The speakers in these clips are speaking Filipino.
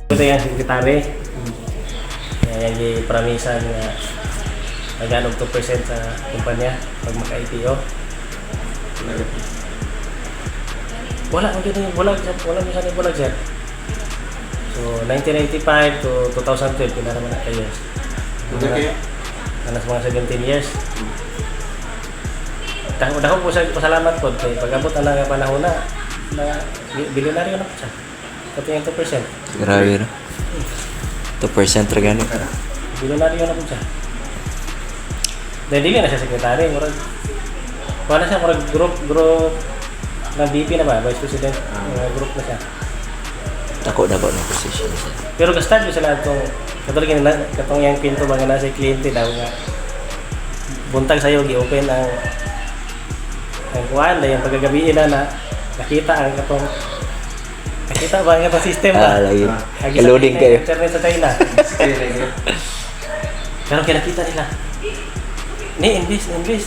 Ito yung sekretary. Kaya yung pramisan nga naganog 2% sa kumpanya pag maka-IPO. Wala minsan yung bulag sir. So 1995 to 2012 pinaraman na kayo. Anas mga 17 years. Dako po sa pasalamat po kay pag-abot na nga panahon na bilyonaryo na po siya. Pati yung 2%. Grabe na. 2% ra gani. Bilyonaryo na po siya. Dahil dili na siya sekretary, murag wala siya, murag group ng VP na ba, Vice President, group na siya. Ako na ba ng position siya? Pero gastad ko sila itong katong yung pinto mga nasa kliyente daw nga buntag sa'yo, gi-open ang kuhaan na yung pagagabiin na nakita ang katong nakita ba ang katong system ba? Lagi. Loading kayo. Internet sa China. Pero kinakita nila. Ni-invest.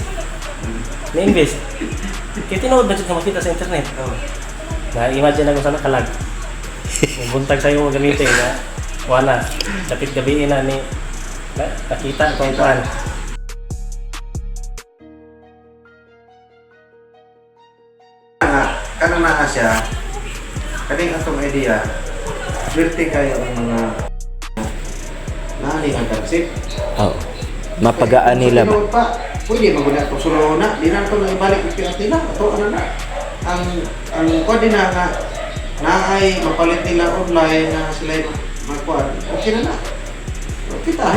Kaya tinood ba siya makita sa internet? Na-imagine ako sa nakalag. Buntag sa'yo mo gamitin na wala. Kapit gabiin na ni nakita kung kuhaan. Kano na siya, kaning atong idea, swerte kayo ang mga nani ang kansip. Oo. Mapagaan nila ba? Pa, pwede maguna ito sulo na, di na ito na ibalik yung pinat nila. Ito ano na, ang pwede na nga, ay mapalit nila online na sila magkuhan, okay na na. So, kita,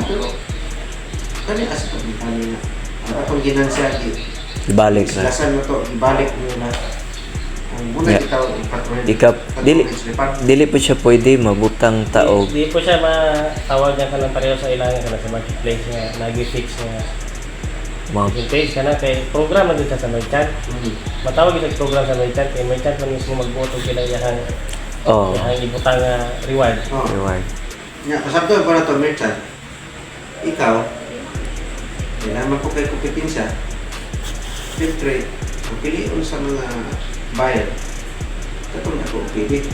pero kani asa pagbitan nila. Ang atong ginansya, Ibalik na. silasan mo to, ibalik mo na. Muna Yeah. ikaw, Dili po siya pwede mabutang tao. Di po siya matawag niya ka ng pareho sa ilangan ka na sa marketplace nga, nag-fix nga. Yung page ka na, kay program na din siya sa merchant. Matawag yung program sa merchant, kay merchant man mismo magbuto sila yung ibutang reward. Reward. Nga, kasabdo pa na to, merchant. Ikaw, kailangan po kayo kompetensya. Siyempre, ang piliin sa mga buyer, katong ako PB.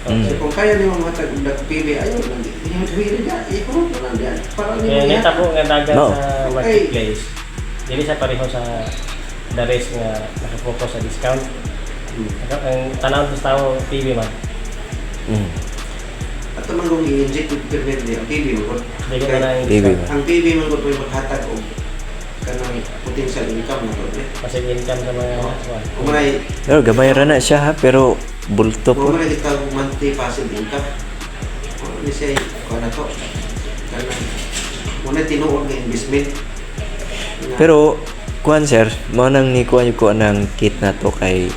So kung kaya niyo matag PB, ayaw lang, hindi mo sabihin dyan, i-promote mo lang dyan. Para Kaya niyo nita po nga dagat No. sa marketplace. Dili siya pareho sa the rest nga nakapokus sa discount. Ang tanawon sa tao, TV man. At naman kung i-inject yung internet niya, ang PB mo ko. Hindi ka na yung PB discount. man. Ang PB mo ko po yung maghatag o kanang potential income na to. Kasi income sa mga Kung manay, Pero gamay ra na siya ha, pero bulto kung po. manay ikaw monthly passive income, ano siya, kung ano to, kanang, muna tinuod ng investment. Pero kuan sir, mo nang ni kuan ko nang kit na to kay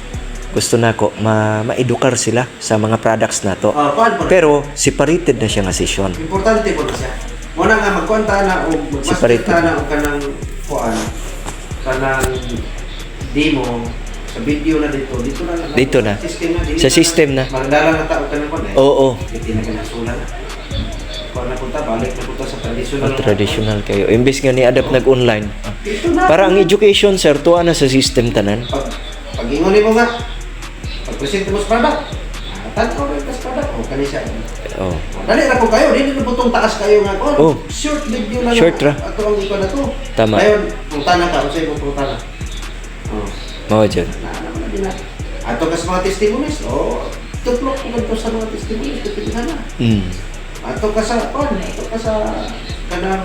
gusto na ko ma-edukar sila sa mga products na to. Kuan po na. Pero separated na siya nga session. Importante po na siya. Muna nga magkwanta na o Separate. magpasita na o kanang kuan, kanang demo sa video na dito na lang. Dito na. System na. Sa system na. Magdala na tao kanang kuan. Oo. Hindi na kanang sulan. Kuan na punta, balik na punta sa traditional. Traditional kayo. Imbes nga ni adapt nag-online. Dito na. Para ang education sir tuwa na sa system tanan. Pag-ingon mo nga, pag-present mo sa product, tanaw rin ka sa product, o kani siya. Oh. Dali na po kayo, hindi na butong taas kayo nga. Oh. Short video lang. Short ra. Ato ang ikaw na to. Tama. Ngayon, punta na ka, usay mo punta na. Oh. Mao dyan. Naman na din na. Ato ka sa mga testimonies, tuplok ko ganito sa mga testimonies, tutulihan na. Ato ka sa, ato ka sa, kanang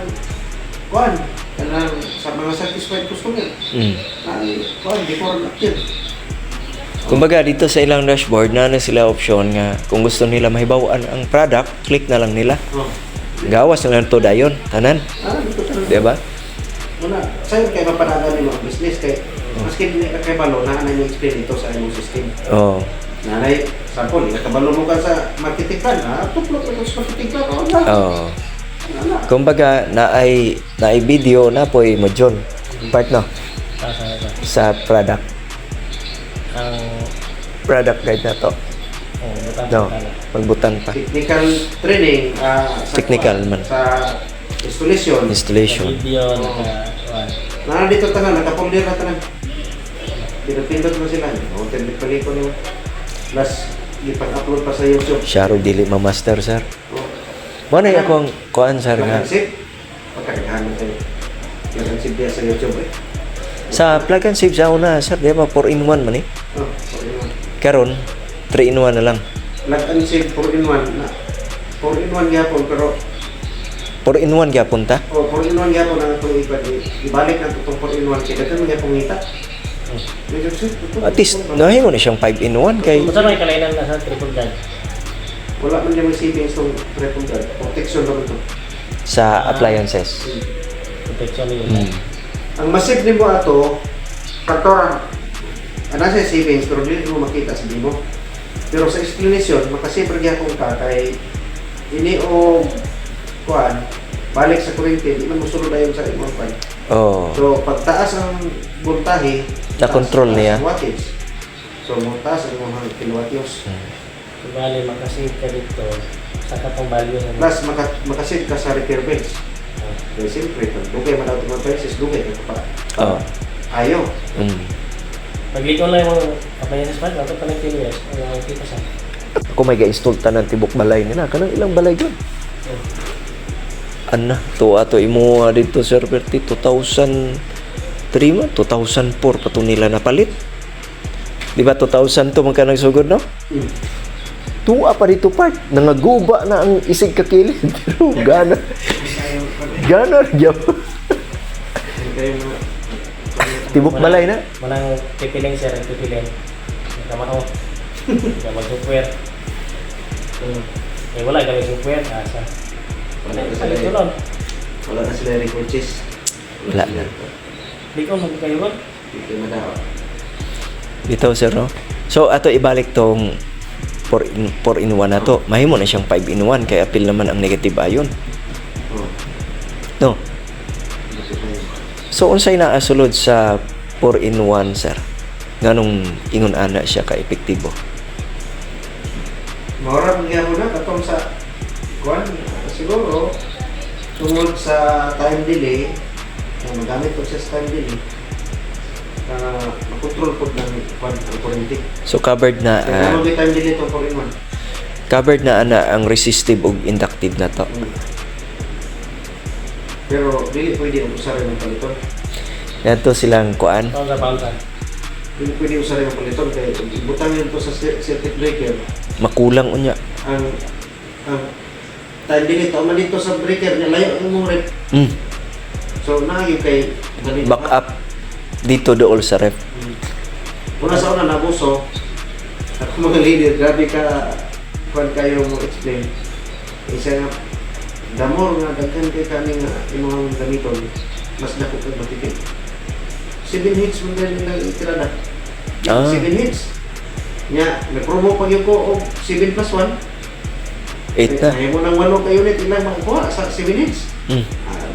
sa mga satisfied customer. Before na Kumbaga dito sa ilang dashboard na sila option nga kung gusto nila mahibawan ang product, click na lang nila. Gawas na lang to dayon, tanan. Dito talaga. Di ba? Una, sa'yo kayo mapanagan yung mga business kay maski hindi ka kayo balo, naanay yung explain ito sa imong system. Oh. Nanay, sample, nakabalo mo ka sa marketing plan, tuplok ito sa marketing plan, Oh. Kumbaga na ay video na po mo John part no sa product. Ang Product guide na to. butang No, pagbutang pa. Technical training, Technical man. sa installation. Installation. video, Dito tanan, nakapolder na tanan. Pinapindot mo sila. O, template paliko nyo. Plus, ipag-upload pa sa YouTube. Siya ro dili ma-master, sir. Oh. Mo na akong kuan, sir, nga. Pag-save. Pagkakagahan tayo. Pag-save diya sa YouTube eh. Sa plug and save sa una, sir, di ba 4-in-1 man eh. Oh, 4-in-1. Karon 3-in-1 na lang. Plug and save 4-in-1 na. 4-in-1 gyapon pero 4-in-1 gyapon ta. 4-in-1 gyapon ang atong ibalik na itong 4-in-1 kaya daghan man gyapon ngita. Medyo sweet. At least nahimo na siyang 5-in-1 kay Kung saan may kalainan na sa triple guard? Wala man yung savings itong triple guard. Protection lang ito. sa appliances. Protection yun. Ang masip ni mo ato, kantora, nasa savings, pero hindi mo makita sa mo. Pero sa explanation, makasipre niya kung ka, kay ini o kuan, balik sa kuryente, di man musulod na yun sa imong kuan. Oh. So, pagtaas ang voltahe, Na-control niya. wattage. So, magtaas ang mga kilowatts. So, bali, makasave ka dito sa katong value na Plus, makasave ka sa repair bills. Kaya siyempre, pag dugay man daw mga prices, dugay ka pa. Oh. Ayaw. Pag ikaw lang yung appliances pa, dapat pa ng years. Ang kita sa. Ako may ga-install tanan tibok balay nila. Kanang ilang balay yun? Ana, to ato imo dito Sir Bertie 2003 man, 2004 pa to nila napalit. Di ba 2000 to man ka nagsugod no? Tuwa pa dito part, nangaguba na ang isig kakilid. Pero gana. Gana gyud. Tibok balay na. Walang pipiling sir, pipiling. Kamao. Kamao software. Eh wala kami software asa. Wala na Palit sila, tulon. wala na sila repurchase. Wala na. Di ko mo kayo ron. Hindi madawa. Dito sir no. So ato ibalik tong 4-in-1 na to. Mahimo na siyang 5-in-1 kay apil naman ang negative ion. Oh, No. kasi pa yun. So unsay naa sulod sa 4-in-1 sir? Nganong ingon ana siya ka epektibo? Maura mga mo na katong sa kuan siguro tungod sa time delay na magamit po siya sa time delay makontrol po ng kuan ang kuryente. So covered na Kaya may time delay itong 4-in-1. covered na ana ang resistive ug inductive na to. Pero dili pwede ang usarin ng paliton. Nato silang kuan. Taon sa pauntan. Dili pwede usarin ng paliton kaya ibutang yun to sa circuit breaker. Makulang unya. Ang time delay to man dito sa breaker niya layo ang mong rep. So naayong kay ganito. Back up dito dool sa ref. Una sa una nabuso. Ako mga leader, grabe ka kung kayo mo explain. Isa nga, the more nga daghan kay kami nga imong gamiton, mas dako kay matipid. 7 hits mo din nila itirada. 7 hits. Nya, nag-promo pa yun ko og 7 plus 1. 8 na. Ay mo nang 8 ka unit ilang makuha sa 7 hits.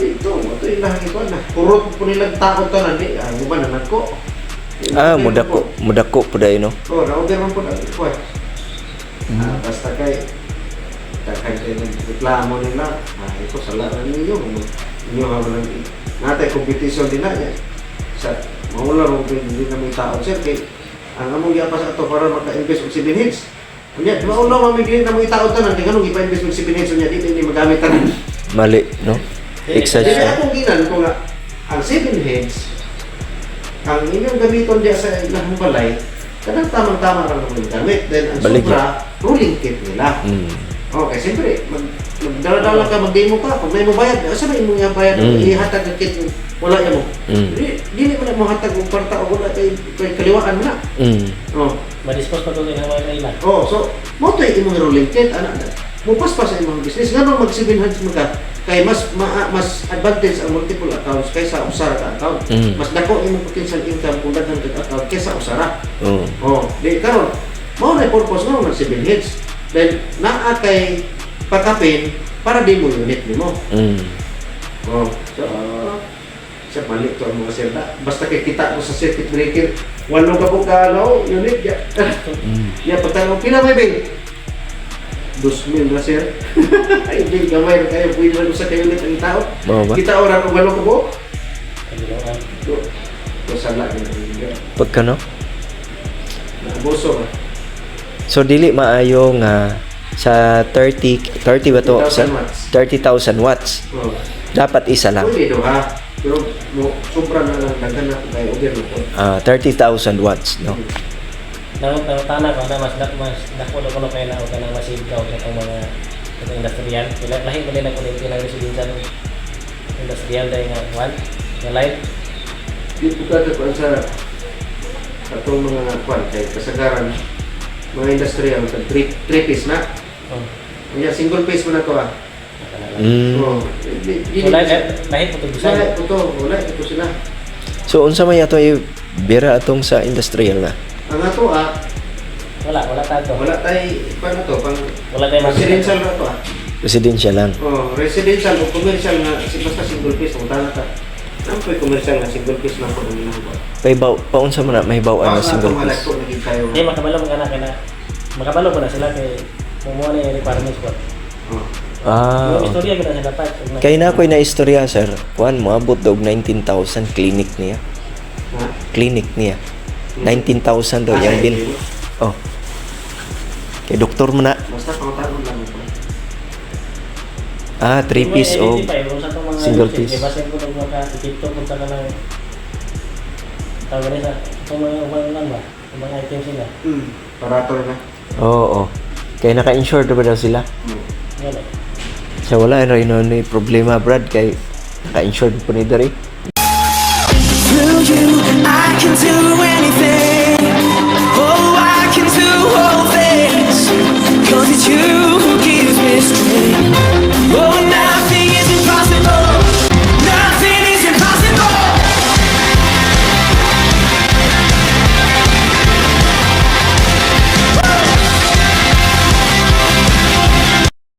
Dito, ito yung lahat ito na. Kurot po nilang takot ka na, di. Ano ba naman ko? Mudako po dayo no. Oo, na-order man po na ito eh. Basta kay reklamo nila, ito sa laran ninyo. Ninyo habang natay competition din na yan. Sa maula rin hindi na may tao. Sir, kay ang among yapas ato para maka-invest og 7 hits. Kanya, di ba ulo mamigilin na may tao tanan, kaya ganun ipa-invest og 7 hits niya, di magamit tanan. Mali no. Kaya Exaggerate. akong ginan ko nga, ang 7 heads, ang inyong gamiton diya sa ilang balay, kadang tamang-tama lang naman yung gamit. Then ang Baligya. sobra, ruling kit nila. Okay, siyempre, magdala ka, mag-demo ka, pag may mo bayad, asa ba yung mga bayad? Ihatag ang kit, wala yan mo. Dili mo na mo hatag ang kwarta o wala kay kaliwaan mo na. Oh. Ma-dispose pa tuloy ng mga kailan. Oh, so, mo ito yung imong ruling kit, anak na. Mupas pa sa imong business. Nga nung mag-7 hands mo ka, kay mas advantage ang multiple accounts kaysa usara ka account. Mas dako imong potential income kung daghan ka account kaysa usara. Oh, di karon mao na purpose nga ng 7 heads. Then naa kay pakapin para di mo unit nimo. Oh, so sa balik to ang mga sir na. Basta kay kita mo sa circuit breaker, walo ka po ka unit ya. Ya patang pila may bill. 2,000 na sir. Hindi gamay na kayo pwede lang sa kayo ulit ang tao. Kita orang kung walo ka po. So sala ka na. Pagka no? Naabuso ka. So dili maayo nga sa 30 ba to? Sa 30,000 watts. 30,000 watts. Oh. Dapat isa lang. Pwede do ha. Pero sobra na lang daghan na kay gobyerno ko. 30,000 watts, no? Nangutana ko na mas dako ko na kay na o kanang masid ka o katong mga katong industrial. Lahi ko din ako dito ng residential industrial dahil nga one nga light. Di po kada ko sa atong mga kwan kay kasagaran mga industrial sa 3 piece na. Oh. Kaya single piece mo na to ah. Mm. Oh. Lahi po to bisan. Wala ito sila. So unsa may ato bira atong sa industrial na? Ang ato ah, Wala tayo. wala tay paano to pang Wala tayo residential na to ah. Residential lang. Oh, residential o commercial na basta single piece mo tana ta. Nang ko'y commercial na single piece lang po ng ginagawa. Paunsa man na may bawaan na single Mga piece. ko naging tayo. Hindi makabalo mo kana kay na makabalo po na sila kay kumuha na yung requirements ko. Oh. Yung istorya kita sa dapat. Kay na ako'y naistorya, sir. Kuan mo, abot daw 19,000 clinic niya. Ha? Clinic niya. 19,000 daw yung bin. Oh. Kay doktor mo na. Basta pangutanon lang ito. 3 piece o single piece. Basta ko nung mga TikTok punta ka ng tawag nila itong mga umalan ba? Yung mga items nila. Parator na. Oo. Kay naka-insured ba daw sila? Yan eh. So wala na rin ni problema, Brad. Kay naka-insured po ni Dari. Through you, I can do anything.